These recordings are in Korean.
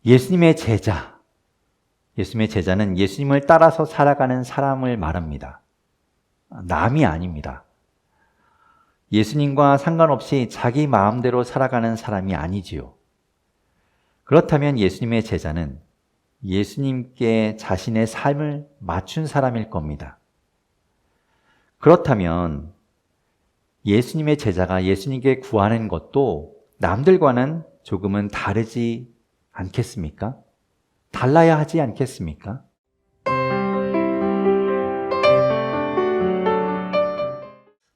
예수님의 제자, 예수님의 제자는 예수님을 따라서 살아가는 사람을 말합니다. 남이 아닙니다. 예수님과 상관없이 자기 마음대로 살아가는 사람이 아니지요. 그렇다면 예수님의 제자는 예수님께 자신의 삶을 맞춘 사람일 겁니다. 그렇다면 예수님의 제자가 예수님께 구하는 것도 남들과는 조금은 다르지 않겠습니까? 달라야 하지 않겠습니까?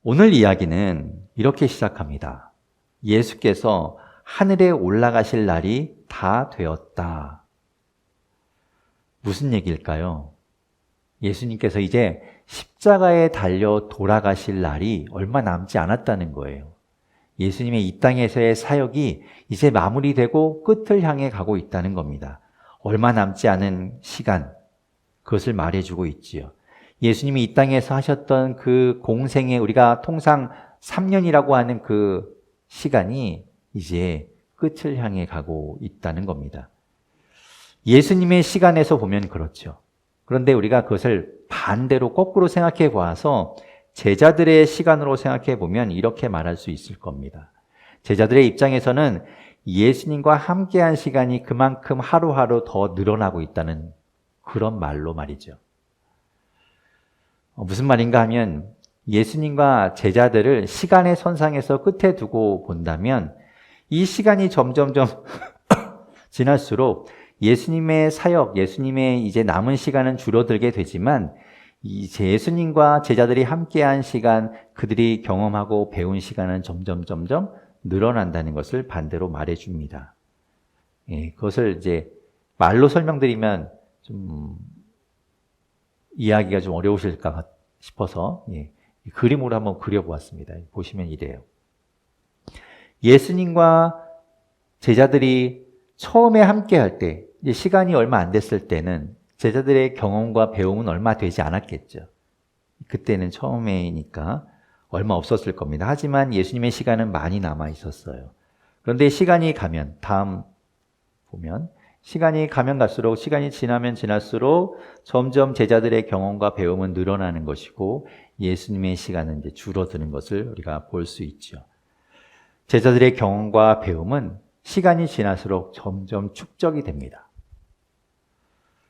오늘 이야기는 이렇게 시작합니다. 예수께서 하늘에 올라가실 날이 다 되었다. 무슨 얘기일까요? 예수님께서 이제 십자가에 달려 돌아가실 날이 얼마 남지 않았다는 거예요. 예수님의 이 땅에서의 사역이 이제 마무리되고 끝을 향해 가고 있다는 겁니다. 얼마 남지 않은 시간, 그것을 말해주고 있지요. 예수님이 이 땅에서 하셨던 그 공생에 우리가 통상 3년이라고 하는 그 시간이 이제 끝을 향해 가고 있다는 겁니다. 예수님의 시간에서 보면 그렇죠. 그런데 우리가 그것을 반대로 거꾸로 생각해 보아서 제자들의 시간으로 생각해 보면 이렇게 말할 수 있을 겁니다. 제자들의 입장에서는 예수님과 함께한 시간이 그만큼 하루하루 더 늘어나고 있다는 그런 말로 말이죠. 무슨 말인가 하면 예수님과 제자들을 시간의 선상에서 끝에 두고 본다면 이 시간이 점점점 지날수록 예수님의 사역, 예수님의 이제 남은 시간은 줄어들게 되지만 이제 예수님과 제자들이 함께한 시간, 그들이 경험하고 배운 시간은 점점 늘어난다는 것을 반대로 말해줍니다. 그것을 이제 말로 설명드리면 좀 이해하기가 좀 어려우실까 싶어서 그림으로 한번 그려보았습니다. 보시면 이래요. 예수님과 제자들이 처음에 함께 할 때, 이제 시간이 얼마 안 됐을 때는 제자들의 경험과 배움은 얼마 되지 않았겠죠. 그때는 처음이니까 얼마 없었을 겁니다. 하지만 예수님의 시간은 많이 남아 있었어요. 그런데 시간이 가면, 다음 보면 시간이 가면 갈수록, 시간이 지나면 지날수록 점점 제자들의 경험과 배움은 늘어나는 것이고 예수님의 시간은 이제 줄어드는 것을 우리가 볼 수 있죠. 제자들의 경험과 배움은 시간이 지날수록 점점 축적이 됩니다.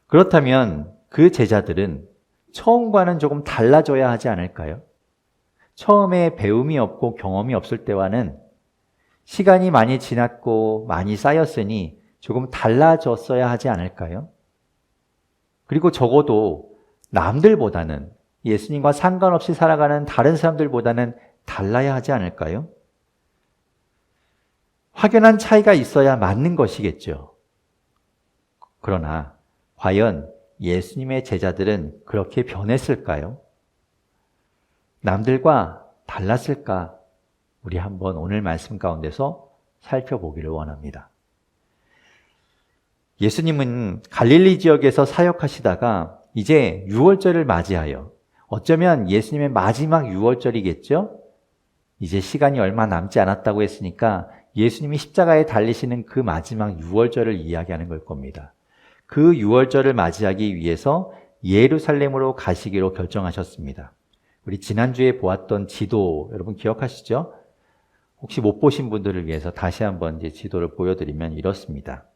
그렇다면 그 제자들은 처음과는 조금 달라져야 하지 않을까요? 처음에 배움이 없고 경험이 없을 때와는 시간이 많이 지났고 많이 쌓였으니 조금 달라졌어야 하지 않을까요? 그리고 적어도 남들보다는, 예수님과 상관없이 살아가는 다른 사람들보다는 달라야 하지 않을까요? 확연한 차이가 있어야 맞는 것이겠죠. 그러나 과연 예수님의 제자들은 그렇게 변했을까요? 남들과 달랐을까? 우리 한번 오늘 말씀 가운데서 살펴보기를 원합니다. 예수님은 갈릴리 지역에서 사역하시다가 이제 유월절을 맞이하여, 어쩌면 예수님의 마지막 유월절이겠죠? 이제 시간이 얼마 남지 않았다고 했으니까 예수님이 십자가에 달리시는 그 마지막 유월절을 이야기하는 걸 겁니다. 그 유월절을 맞이하기 위해서 예루살렘으로 가시기로 결정하셨습니다. 우리 지난주에 보았던 지도 여러분 기억하시죠? 혹시 못 보신 분들을 위해서 다시 한번 이제 지도를 보여드리면 이렇습니다.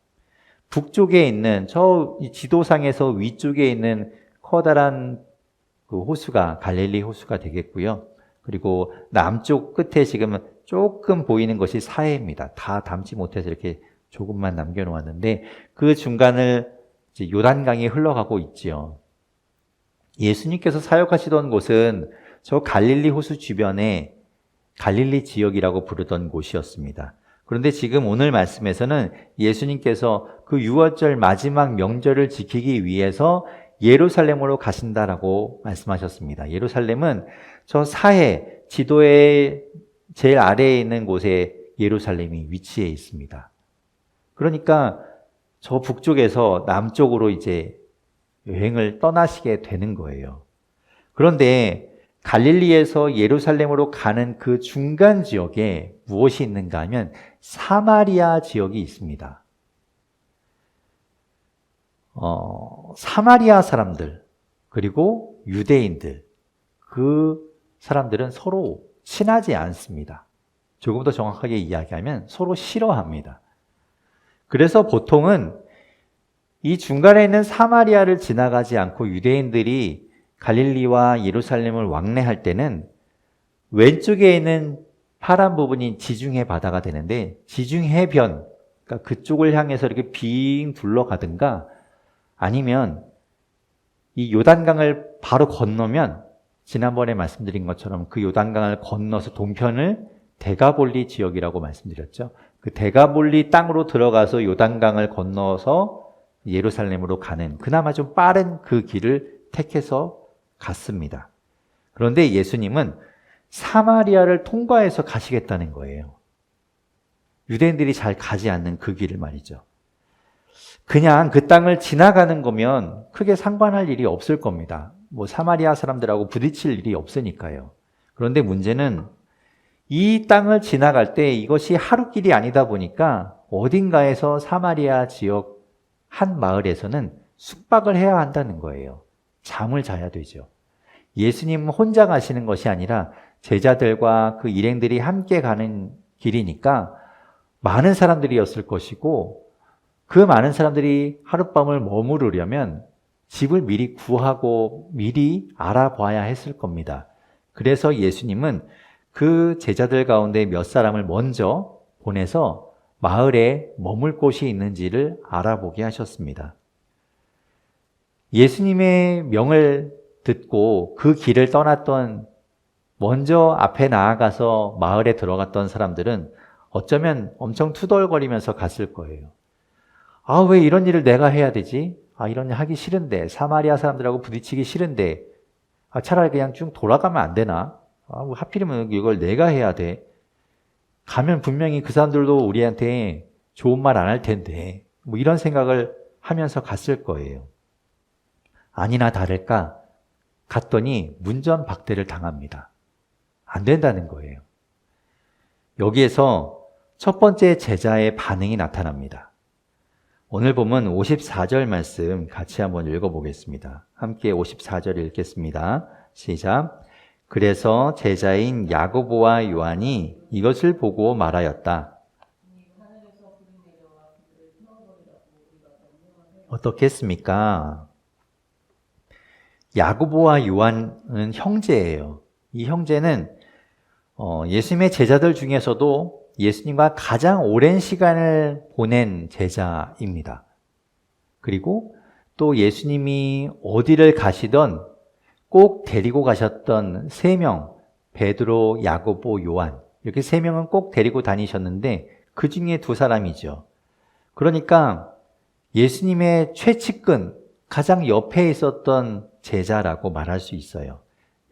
북쪽에 있는 저 지도상에서 위쪽에 있는 커다란 그 호수가 갈릴리 호수가 되겠고요. 그리고 남쪽 끝에 지금 조금 보이는 것이 사해입니다. 다 담지 못해서 이렇게 조금만 남겨놓았는데 그 중간을 이제 요단강이 흘러가고 있지요. 예수님께서 사역하시던 곳은 저 갈릴리 호수 주변에 갈릴리 지역이라고 부르던 곳이었습니다. 그런데 지금 오늘 말씀에서는 예수님께서 그 유월절 마지막 명절을 지키기 위해서 예루살렘으로 가신다라고 말씀하셨습니다. 예루살렘은 저 사해, 지도의 제일 아래에 있는 곳에 예루살렘이 위치해 있습니다. 그러니까 저 북쪽에서 남쪽으로 이제 여행을 떠나시게 되는 거예요. 그런데 갈릴리에서 예루살렘으로 가는 그 중간 지역에 무엇이 있는가 하면 사마리아 지역이 있습니다. 사마리아 사람들 그리고 유대인들 그 사람들은 서로 친하지 않습니다. 조금 더 정확하게 이야기하면 서로 싫어합니다. 그래서 보통은 이 중간에 있는 사마리아를 지나가지 않고 유대인들이 갈릴리와 예루살렘을 왕래할 때는 왼쪽에 있는 파란 부분이 지중해 바다가 되는데 지중해변, 그러니까 그쪽을 향해서 이렇게 빙 둘러가든가 아니면 이 요단강을 바로 건너면 지난번에 말씀드린 것처럼 그 요단강을 건너서 동편을 데가볼리 지역이라고 말씀드렸죠. 그 데가볼리 땅으로 들어가서 요단강을 건너서 예루살렘으로 가는 그나마 좀 빠른 그 길을 택해서 갔습니다. 그런데 예수님은 사마리아를 통과해서 가시겠다는 거예요. 유대인들이 잘 가지 않는 그 길을 말이죠. 그냥 그 땅을 지나가는 거면 크게 상관할 일이 없을 겁니다. 뭐 사마리아 사람들하고 부딪힐 일이 없으니까요. 그런데 문제는 이 땅을 지나갈 때 이것이 하루길이 아니다 보니까 어딘가에서 사마리아 지역 한 마을에서는 숙박을 해야 한다는 거예요. 잠을 자야 되죠. 예수님은 혼자 가시는 것이 아니라 제자들과 그 일행들이 함께 가는 길이니까 많은 사람들이었을 것이고 그 많은 사람들이 하룻밤을 머무르려면 집을 미리 구하고 미리 알아봐야 했을 겁니다. 그래서 예수님은 그 제자들 가운데 몇 사람을 먼저 보내서 마을에 머물 곳이 있는지를 알아보게 하셨습니다. 예수님의 명을 듣고 그 길을 떠났던 먼저 앞에 나아가서 마을에 들어갔던 사람들은 어쩌면 엄청 투덜거리면서 갔을 거예요. 아, 왜 이런 일을 내가 해야 되지? 아, 이런 일 하기 싫은데, 사마리아 사람들하고 부딪히기 싫은데, 아, 차라리 그냥 쭉 돌아가면 안 되나? 아, 뭐 하필이면 이걸 내가 해야 돼. 가면 분명히 그 사람들도 우리한테 좋은 말 안 할 텐데, 뭐 이런 생각을 하면서 갔을 거예요. 아니나 다를까, 갔더니 문전박대를 당합니다. 안 된다는 거예요. 여기에서 첫 번째 제자의 반응이 나타납니다. 오늘 보면 54절 말씀 같이 한번 읽어보겠습니다. 함께 54절 읽겠습니다. 시작. 그래서 제자인 야고보와 요한이 이것을 보고 말하였다. 어떻겠습니까? 야고보와 요한은 형제예요. 이 형제는 예수님의 제자들 중에서도 예수님과 가장 오랜 시간을 보낸 제자입니다. 그리고 또 예수님이 어디를 가시던 꼭 데리고 가셨던 3명, 베드로, 야고보, 요한, 이렇게 3명은 꼭 데리고 다니셨는데 그 중에 2사람이죠. 그러니까 예수님의 최측근, 가장 옆에 있었던 제자라고 말할 수 있어요.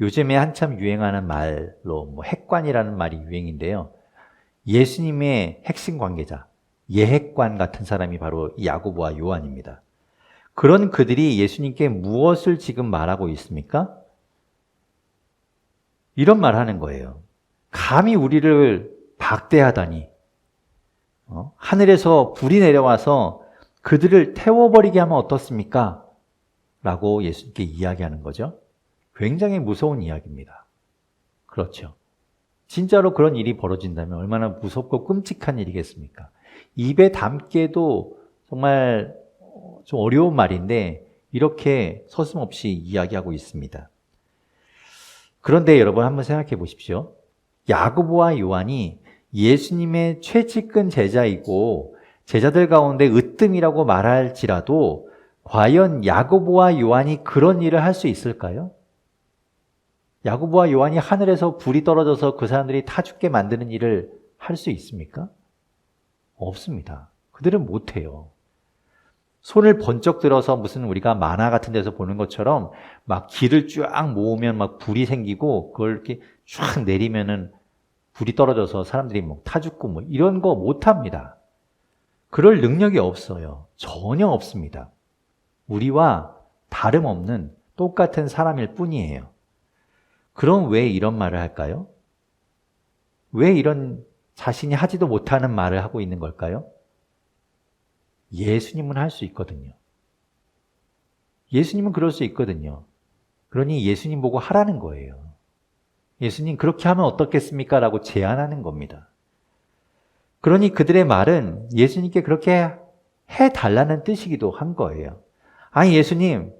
요즘에 한참 유행하는 말로 핵관이라는 말이 유행인데요. 예수님의 핵심 관계자, 예핵관 같은 사람이 바로 야고보와 요한입니다. 그런 그들이 예수님께 무엇을 지금 말하고 있습니까? 이런 말 하는 거예요. 감히 우리를 박대하다니. 하늘에서 불이 내려와서 그들을 태워버리게 하면 어떻습니까? 라고 예수님께 이야기하는 거죠. 굉장히 무서운 이야기입니다. 그렇죠. 진짜로 그런 일이 벌어진다면 얼마나 무섭고 끔찍한 일이겠습니까? 입에 담기도 정말 좀 어려운 말인데 이렇게 서슴없이 이야기하고 있습니다. 그런데 여러분 한번 생각해 보십시오. 야고보와 요한이 예수님의 최측근 제자이고 제자들 가운데 으뜸이라고 말할지라도 과연 야고보와 요한이 그런 일을 할 수 있을까요? 야고보와 요한이 하늘에서 불이 떨어져서 그 사람들이 타 죽게 만드는 일을 할 수 있습니까? 없습니다. 그들은 못해요. 손을 번쩍 들어서 무슨 우리가 만화 같은 데서 보는 것처럼 막 길을 쫙 모으면 막 불이 생기고 그걸 이렇게 쫙 내리면은 불이 떨어져서 사람들이 뭐 타 죽고 뭐 이런 거 못합니다. 그럴 능력이 없어요. 전혀 없습니다. 우리와 다름없는 똑같은 사람일 뿐이에요. 그럼 왜 이런 말을 할까요? 왜 이런 자신이 하지도 못하는 말을 하고 있는 걸까요? 예수님은 할 수 있거든요. 예수님은 그럴 수 있거든요. 그러니 예수님 보고 하라는 거예요. 예수님 그렇게 하면 어떻겠습니까? 라고 제안하는 겁니다. 그러니 그들의 말은 예수님께 그렇게 해달라는 뜻이기도 한 거예요. 아니 예수님,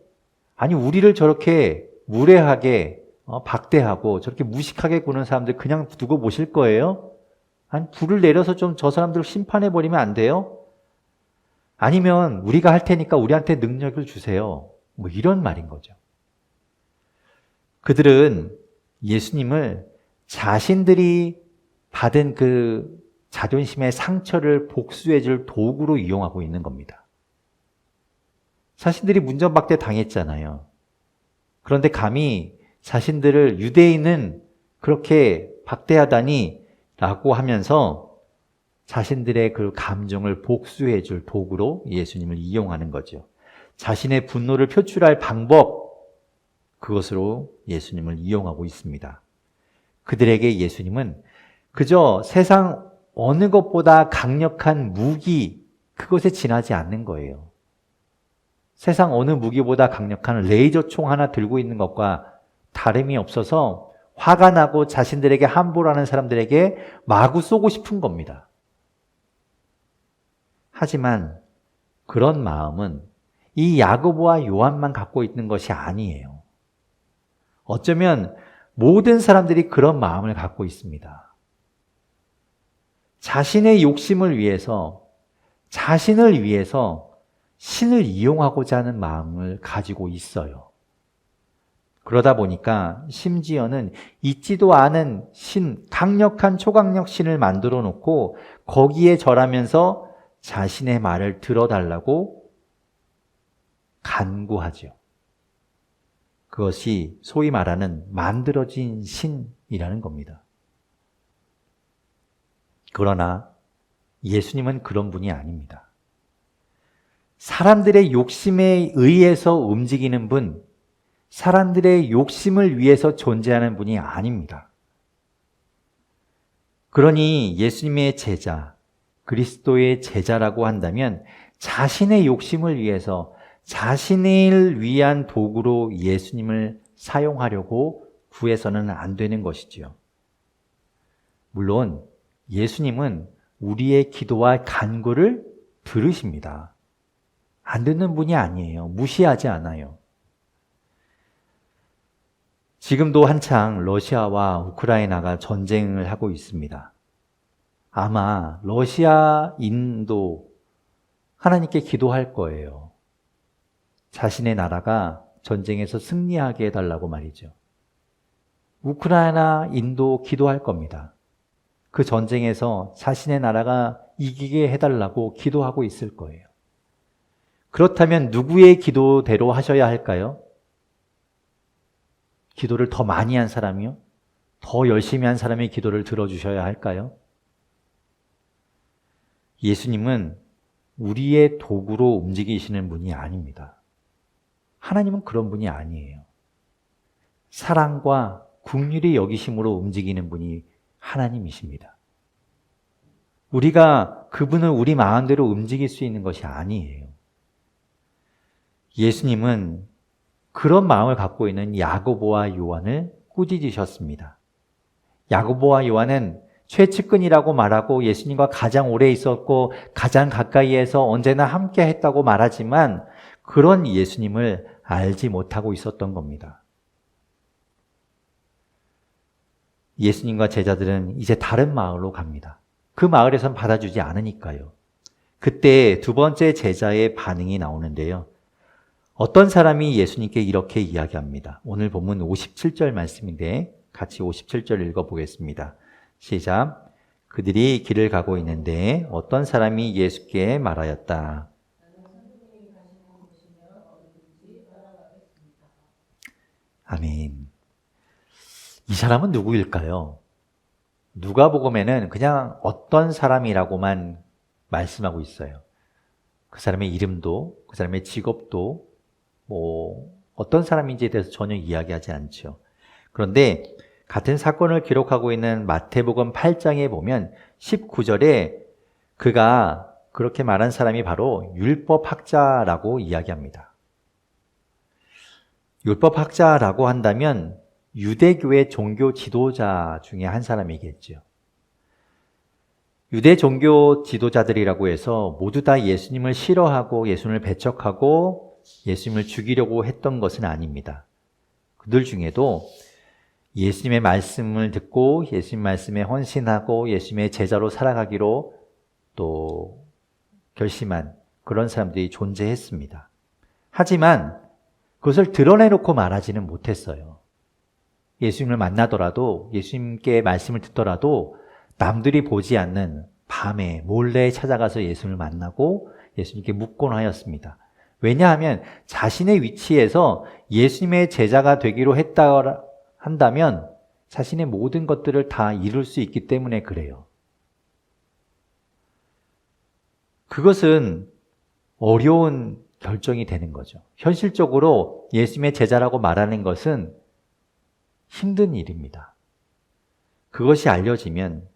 아니 우리를 저렇게 무례하게 박대하고 저렇게 무식하게 구는 사람들 그냥 두고 보실 거예요? 아니 불을 내려서 좀 저 사람들을 심판해버리면 안 돼요? 아니면 우리가 할 테니까 우리한테 능력을 주세요. 뭐 이런 말인 거죠. 그들은 예수님을 자신들이 받은 그 자존심의 상처를 복수해줄 도구로 이용하고 있는 겁니다. 자신들이 문전박대 당했잖아요. 그런데 감히 자신들을 유대인은 그렇게 박대하다니 라고 하면서 자신들의 그 감정을 복수해줄 도구로 예수님을 이용하는 거죠. 자신의 분노를 표출할 방법, 그것으로 예수님을 이용하고 있습니다. 그들에게 예수님은 그저 세상 어느 것보다 강력한 무기, 그것에 지나지 않는 거예요. 세상 어느 무기보다 강력한 레이저 총 하나 들고 있는 것과 다름이 없어서 화가 나고 자신들에게 함부로 하는 사람들에게 마구 쏘고 싶은 겁니다. 하지만 그런 마음은 이 야고보와 요한만 갖고 있는 것이 아니에요. 어쩌면 모든 사람들이 그런 마음을 갖고 있습니다. 자신의 욕심을 위해서, 자신을 위해서 신을 이용하고자 하는 마음을 가지고 있어요. 그러다 보니까 심지어는 있지도 않은 신, 강력한 초강력 신을 만들어 놓고 거기에 절하면서 자신의 말을 들어달라고 간구하죠. 그것이 소위 말하는 만들어진 신이라는 겁니다. 그러나 예수님은 그런 분이 아닙니다. 사람들의 욕심에 의해서 움직이는 분, 사람들의 욕심을 위해서 존재하는 분이 아닙니다. 그러니 예수님의 제자, 그리스도의 제자라고 한다면 자신의 욕심을 위해서 자신을 위한 도구로 예수님을 사용하려고 구해서는 안 되는 것이지요. 물론 예수님은 우리의 기도와 간구를 들으십니다. 안 듣는 분이 아니에요. 무시하지 않아요. 지금도 한창 러시아와 우크라이나가 전쟁을 하고 있습니다. 아마 러시아, 인도 하나님께 기도할 거예요. 자신의 나라가 전쟁에서 승리하게 해달라고 말이죠. 우크라이나, 인도 기도할 겁니다. 그 전쟁에서 자신의 나라가 이기게 해달라고 기도하고 있을 거예요. 그렇다면 누구의 기도대로 하셔야 할까요? 기도를 더 많이 한 사람이요? 더 열심히 한 사람의 기도를 들어주셔야 할까요? 예수님은 우리의 도구로 움직이시는 분이 아닙니다. 하나님은 그런 분이 아니에요. 사랑과 긍휼히 여기심으로 움직이는 분이 하나님이십니다. 우리가 그분을 우리 마음대로 움직일 수 있는 것이 아니에요. 예수님은 그런 마음을 갖고 있는 야고보와 요한을 꾸짖으셨습니다. 야고보와 요한은 최측근이라고 말하고 예수님과 가장 오래 있었고 가장 가까이에서 언제나 함께 했다고 말하지만 그런 예수님을 알지 못하고 있었던 겁니다. 예수님과 제자들은 이제 다른 마을로 갑니다. 그 마을에선 받아주지 않으니까요. 그때 두 번째 제자의 반응이 나오는데요. 어떤 사람이 예수님께 이렇게 이야기합니다. 오늘 본문 57절 말씀인데 같이 57절 읽어보겠습니다. 시작. 그들이 길을 가고 있는데 어떤 사람이 예수께 말하였다. 아멘. 이 사람은 누구일까요? 누가복음에는 그냥 어떤 사람이라고만 말씀하고 있어요. 그 사람의 이름도, 그 사람의 직업도, 어떤 사람인지에 대해서 전혀 이야기하지 않죠. 그런데 같은 사건을 기록하고 있는 마태복음 8장에 보면 19절에 그가 그렇게 말한 사람이 바로 율법학자라고 이야기합니다. 율법학자라고 한다면 유대교의 종교 지도자 중에 한 사람이겠죠. 유대 종교 지도자들이라고 해서 모두 다 예수님을 싫어하고 예수님을 배척하고 예수님을 죽이려고 했던 것은 아닙니다. 그들 중에도 예수님의 말씀을 듣고 예수님 말씀에 헌신하고 예수님의 제자로 살아가기로 또 결심한 그런 사람들이 존재했습니다. 하지만 그것을 드러내놓고 말하지는 못했어요. 예수님을 만나더라도 예수님께 말씀을 듣더라도 남들이 보지 않는 밤에 몰래 찾아가서 예수님을 만나고 예수님께 묻곤 하였습니다. 왜냐하면 자신의 위치에서 예수님의 제자가 되기로 했다 한다면 자신의 모든 것들을 다 이룰 수 있기 때문에 그래요. 그것은 어려운 결정이 되는 거죠. 현실적으로 예수님의 제자라고 말하는 것은 힘든 일입니다. 그것이 알려지면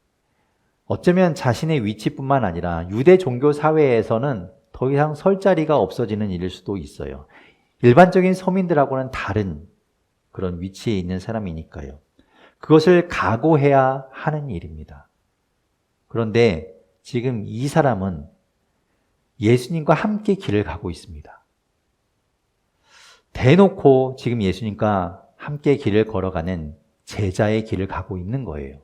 어쩌면 자신의 위치뿐만 아니라 유대 종교 사회에서는 더 이상 설 자리가 없어지는 일일 수도 있어요. 일반적인 서민들하고는 다른 그런 위치에 있는 사람이니까요. 그것을 각오해야 하는 일입니다. 그런데 지금 이 사람은 예수님과 함께 길을 가고 있습니다. 대놓고 지금 예수님과 함께 길을 걸어가는 제자의 길을 가고 있는 거예요.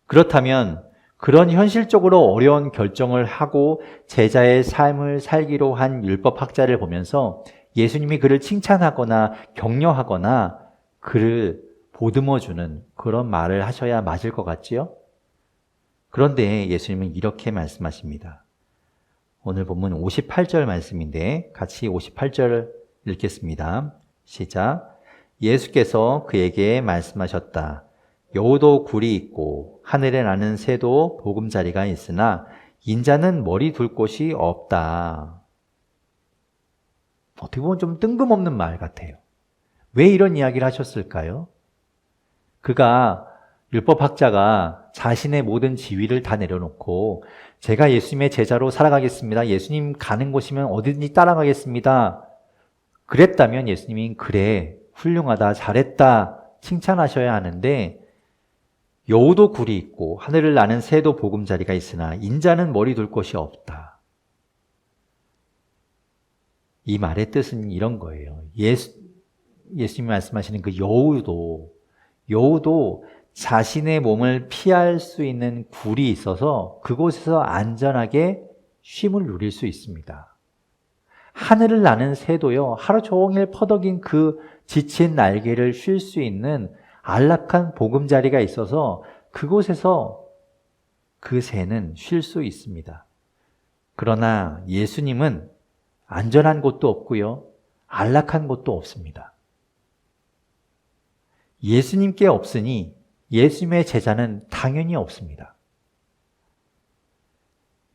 그렇다면 그런 현실적으로 어려운 결정을 하고 제자의 삶을 살기로 한 율법학자를 보면서 예수님이 그를 칭찬하거나 격려하거나 그를 보듬어주는 그런 말을 하셔야 맞을 것 같지요? 그런데 예수님은 이렇게 말씀하십니다. 오늘 본문 58절 말씀인데 같이 58절 읽겠습니다. 시작. 예수께서 그에게 말씀하셨다. 여우도 굴이 있고 하늘에 나는 새도 보금자리가 있으나 인자는 머리 둘 곳이 없다. 어떻게 보면 좀 뜬금없는 말 같아요. 왜 이런 이야기를 하셨을까요? 그가 율법학자가 자신의 모든 지위를 다 내려놓고 제가 예수님의 제자로 살아가겠습니다. 예수님 가는 곳이면 어디든지 따라가겠습니다. 그랬다면 예수님이 그래, 훌륭하다, 잘했다 칭찬하셔야 하는데 여우도 굴이 있고 하늘을 나는 새도 보금자리가 있으나 인자는 머리 둘 곳이 없다. 이 말의 뜻은 이런 거예요. 예수님이 말씀하시는 그 여우도 자신의 몸을 피할 수 있는 굴이 있어서 그곳에서 안전하게 쉼을 누릴 수 있습니다. 하늘을 나는 새도요, 하루 종일 퍼덕인 그 지친 날개를 쉴 수 있는 안락한 보금자리가 있어서 그곳에서 그 새는 쉴 수 있습니다. 그러나 예수님은 안전한 곳도 없고요, 안락한 곳도 없습니다. 예수님께 없으니 예수님의 제자는 당연히 없습니다.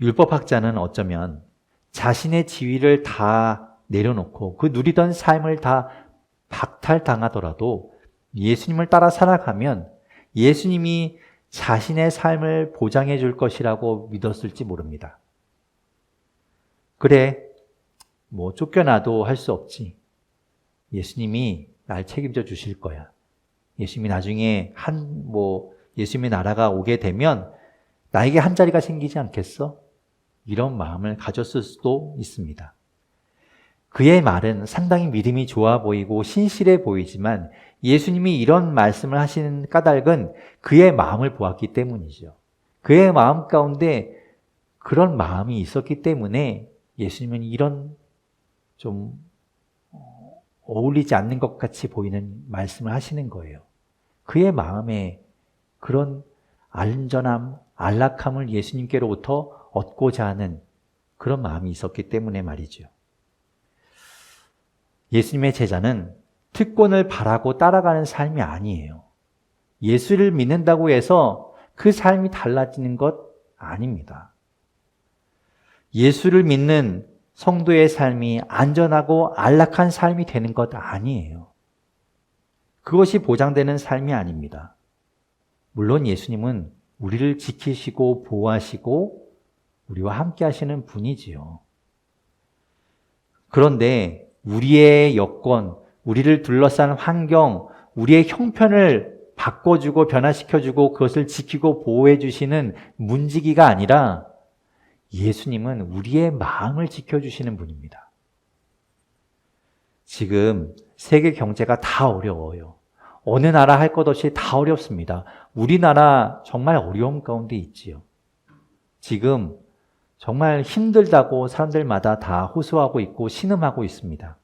율법학자는 어쩌면 자신의 지위를 다 내려놓고 그 누리던 삶을 다 박탈당하더라도 예수님을 따라 살아가면 예수님이 자신의 삶을 보장해 줄 것이라고 믿었을지 모릅니다. 그래, 뭐 쫓겨나도 할 수 없지. 예수님이 날 책임져 주실 거야. 예수님이 나중에 예수님의 나라가 오게 되면 나에게 한 자리가 생기지 않겠어? 이런 마음을 가졌을 수도 있습니다. 그의 말은 상당히 믿음이 좋아 보이고 신실해 보이지만 예수님이 이런 말씀을 하시는 까닭은 그의 마음을 보았기 때문이죠. 그의 마음 가운데 그런 마음이 있었기 때문에 예수님은 이런 좀 어울리지 않는 것 같이 보이는 말씀을 하시는 거예요. 그의 마음에 그런 안전함, 안락함을 예수님께로부터 얻고자 하는 그런 마음이 있었기 때문에 말이죠. 예수님의 제자는 특권을 바라고 따라가는 삶이 아니에요. 예수를 믿는다고 해서 그 삶이 달라지는 것 아닙니다. 예수를 믿는 성도의 삶이 안전하고 안락한 삶이 되는 것 아니에요. 그것이 보장되는 삶이 아닙니다. 물론 예수님은 우리를 지키시고 보호하시고 우리와 함께 하시는 분이지요. 그런데 우리의 여건, 우리를 둘러싼 환경, 우리의 형편을 바꿔주고 변화시켜주고 그것을 지키고 보호해주시는 문지기가 아니라 예수님은 우리의 마음을 지켜주시는 분입니다. 지금 세계 경제가 다 어려워요. 어느 나라 할 것 없이 다 어렵습니다. 우리나라 정말 어려움 가운데 있지요. 지금 정말 힘들다고 사람들마다 다 호소하고 있고 신음하고 있습니다.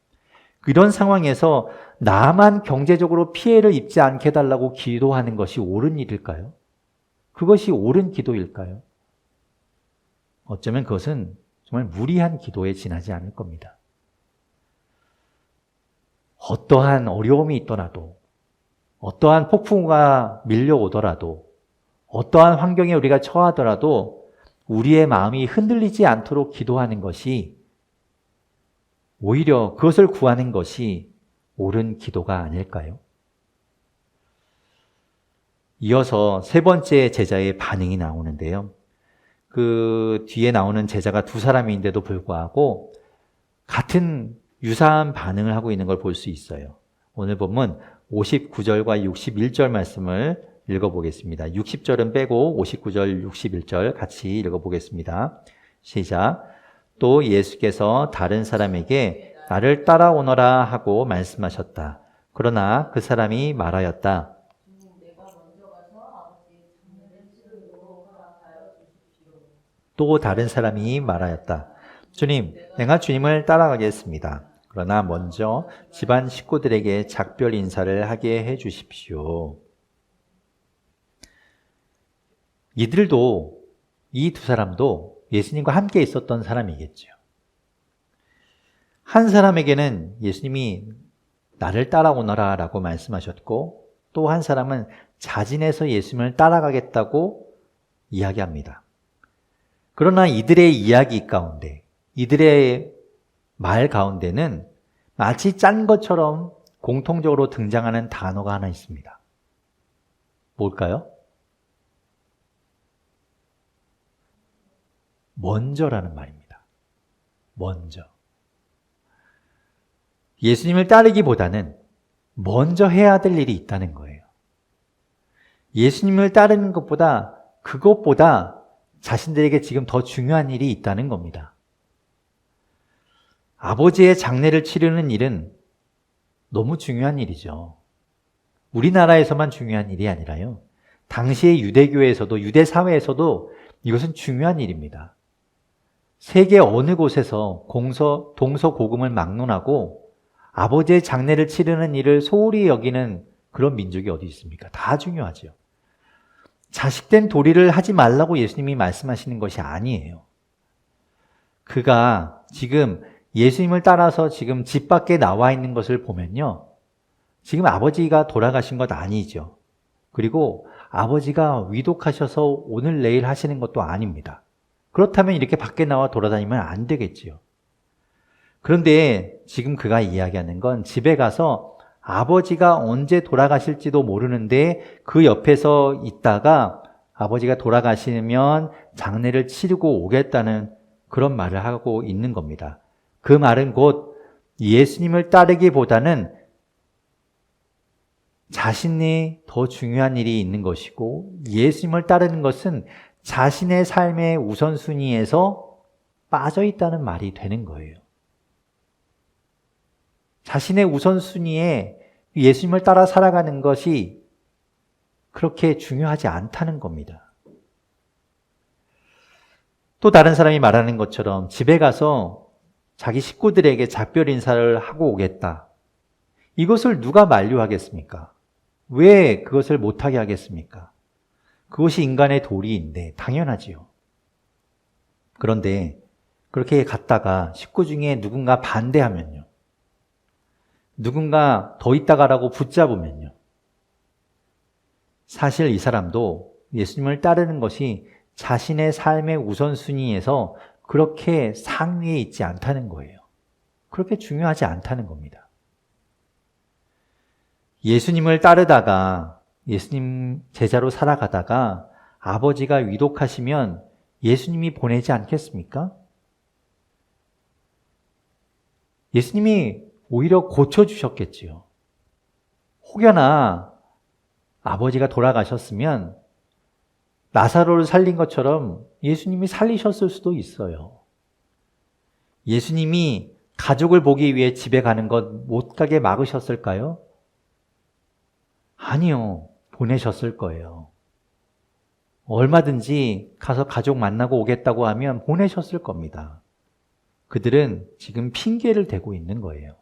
이런 상황에서 나만 경제적으로 피해를 입지 않게 해달라고 기도하는 것이 옳은 일일까요? 그것이 옳은 기도일까요? 어쩌면 그것은 정말 무리한 기도에 지나지 않을 겁니다. 어떠한 어려움이 있더라도, 어떠한 폭풍우가 밀려오더라도, 어떠한 환경에 우리가 처하더라도 우리의 마음이 흔들리지 않도록 기도하는 것이, 오히려 그것을 구하는 것이 옳은 기도가 아닐까요? 이어서 세 번째 제자의 반응이 나오는데요. 그 뒤에 나오는 제자가 두 사람인데도 불구하고 같은 유사한 반응을 하고 있는 걸 볼 수 있어요. 오늘 보면 59절과 61절 말씀을 읽어보겠습니다. 60절은 빼고 59절, 61절 같이 읽어보겠습니다. 시작. 또 예수께서 다른 사람에게 나를 따라오너라 하고 말씀하셨다. 그러나 그 사람이 말하였다. 또 다른 사람이 말하였다. 주님, 내가 주님을 따라가겠습니다. 그러나 먼저 집안 식구들에게 작별 인사를 하게 해 주십시오. 이들도, 이 두 사람도 예수님과 함께 있었던 사람이겠죠. 한 사람에게는 예수님이 나를 따라오너라 라고 말씀하셨고, 또 한 사람은 자진해서 예수님을 따라가겠다고 이야기합니다. 그러나 이들의 이야기 가운데, 이들의 말 가운데는 마치 짠 것처럼 공통적으로 등장하는 단어가 하나 있습니다. 뭘까요? 먼저라는 말입니다. 먼저. 예수님을 따르기보다는 먼저 해야 될 일이 있다는 거예요. 예수님을 따르는 것보다, 그것보다 자신들에게 지금 더 중요한 일이 있다는 겁니다. 아버지의 장례를 치르는 일은 너무 중요한 일이죠. 우리나라에서만 중요한 일이 아니라요. 당시의 유대교회에서도, 유대사회에서도 이것은 중요한 일입니다. 세계 어느 곳에서 동서고금을 막론하고 아버지의 장례를 치르는 일을 소홀히 여기는 그런 민족이 어디 있습니까? 다 중요하죠. 자식된 도리를 하지 말라고 예수님이 말씀하시는 것이 아니에요. 그가 지금 예수님을 따라서 지금 집 밖에 나와 있는 것을 보면요. 지금 아버지가 돌아가신 것 아니죠. 그리고 아버지가 위독하셔서 오늘 내일 하시는 것도 아닙니다. 그렇다면 이렇게 밖에 나와 돌아다니면 안 되겠지요. 그런데 지금 그가 이야기하는 건 집에 가서 아버지가 언제 돌아가실지도 모르는데 그 옆에서 있다가 아버지가 돌아가시면 장례를 치르고 오겠다는 그런 말을 하고 있는 겁니다. 그 말은 곧 예수님을 따르기보다는 자신이 더 중요한 일이 있는 것이고, 예수님을 따르는 것은 자신의 삶의 우선순위에서 빠져 있다는 말이 되는 거예요. 자신의 우선순위에 예수님을 따라 살아가는 것이 그렇게 중요하지 않다는 겁니다. 또 다른 사람이 말하는 것처럼 집에 가서 자기 식구들에게 작별 인사를 하고 오겠다. 이것을 누가 만류하겠습니까? 왜 그것을 못하게 하겠습니까? 그것이 인간의 도리인데 당연하지요. 그런데 그렇게 갔다가 식구 중에 누군가 반대하면요. 누군가 더 있다 가라고 붙잡으면요. 사실 이 사람도 예수님을 따르는 것이 자신의 삶의 우선순위에서 그렇게 상위에 있지 않다는 거예요. 그렇게 중요하지 않다는 겁니다. 예수님을 따르다가, 예수님 제자로 살아가다가 아버지가 위독하시면 예수님이 보내지 않겠습니까? 예수님이 오히려 고쳐주셨겠지요. 혹여나 아버지가 돌아가셨으면 나사로를 살린 것처럼 예수님이 살리셨을 수도 있어요. 예수님이 가족을 보기 위해 집에 가는 것 못 가게 막으셨을까요? 아니요. 보내셨을 거예요. 얼마든지 가서 가족 만나고 오겠다고 하면 보내셨을 겁니다. 그들은 지금 핑계를 대고 있는 거예요.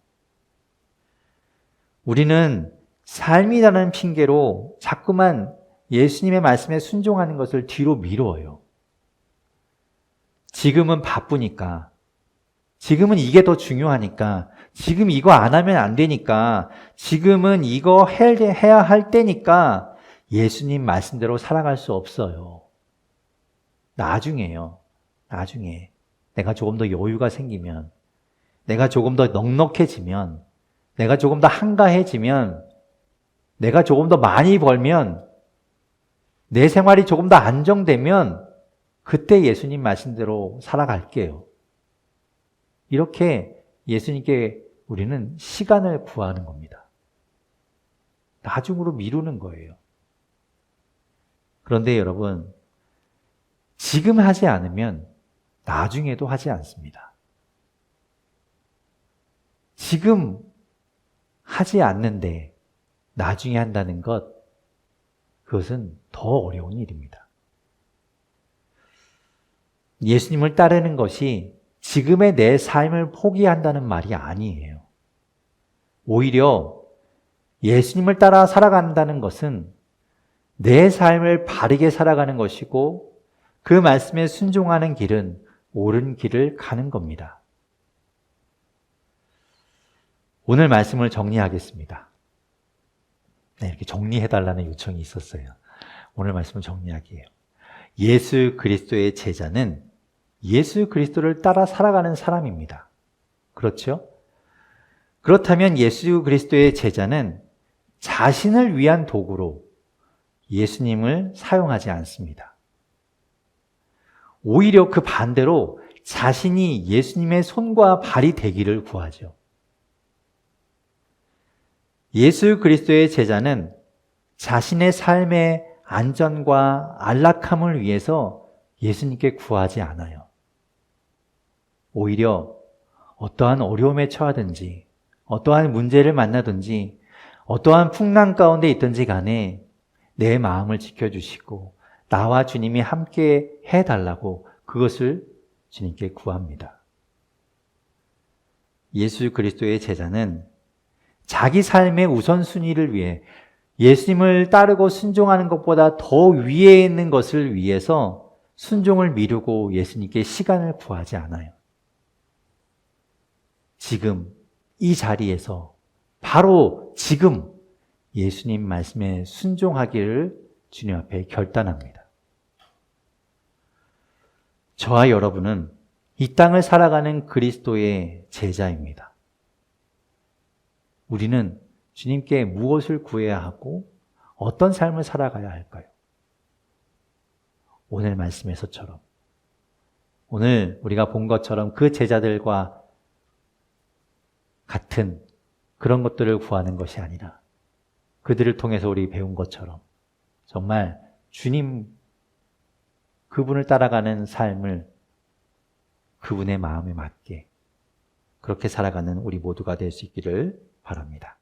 우리는 삶이라는 핑계로 자꾸만 예수님의 말씀에 순종하는 것을 뒤로 미뤄요. 지금은 바쁘니까, 지금은 이게 더 중요하니까, 지금 이거 안 하면 안 되니까, 지금은 이거 해야 할 때니까 예수님 말씀대로 살아갈 수 없어요. 나중에요. 나중에 내가 조금 더 여유가 생기면, 내가 조금 더 넉넉해지면, 내가 조금 더 한가해지면, 내가 조금 더 많이 벌면, 내 생활이 조금 더 안정되면 그때 예수님 말씀대로 살아갈게요. 이렇게 예수님께 우리는 시간을 구하는 겁니다. 나중으로 미루는 거예요. 그런데 여러분, 지금 하지 않으면 나중에도 하지 않습니다. 지금 하지 않는데 나중에 한다는 것, 그것은 더 어려운 일입니다. 예수님을 따르는 것이 지금의 내 삶을 포기한다는 말이 아니에요. 오히려 예수님을 따라 살아간다는 것은 내 삶을 바르게 살아가는 것이고 그 말씀에 순종하는 길은 옳은 길을 가는 겁니다. 오늘 말씀을 정리하겠습니다. 네, 이렇게 정리해달라는 요청이 있었어요. 오늘 말씀을 정리하기예요. 예수 그리스도의 제자는 예수 그리스도를 따라 살아가는 사람입니다. 그렇죠? 그렇다면 예수 그리스도의 제자는 자신을 위한 도구로 예수님을 사용하지 않습니다. 오히려 그 반대로 자신이 예수님의 손과 발이 되기를 구하죠. 예수 그리스도의 제자는 자신의 삶의 안전과 안락함을 위해서 예수님께 구하지 않아요. 오히려 어떠한 어려움에 처하든지 어떠한 문제를 만나든지 어떠한 풍랑 가운데 있든지 간에 내 마음을 지켜주시고 나와 주님이 함께 해달라고 그것을 주님께 구합니다. 예수 그리스도의 제자는 자기 삶의 우선순위를 위해 예수님을 따르고 순종하는 것보다 더 위에 있는 것을 위해서 순종을 미루고 예수님께 시간을 구하지 않아요. 지금 이 자리에서 바로 지금 예수님 말씀에 순종하기를 주님 앞에 결단합니다. 저와 여러분은 이 땅을 살아가는 그리스도의 제자입니다. 우리는 주님께 무엇을 구해야 하고 어떤 삶을 살아가야 할까요? 오늘 말씀에서처럼, 오늘 우리가 본 것처럼 그 제자들과 같은 그런 것들을 구하는 것이 아니라 그들을 통해서 우리 배운 것처럼 정말 주님 그분을 따라가는 삶을 그분의 마음에 맞게 그렇게 살아가는 우리 모두가 될 수 있기를 바랍니다.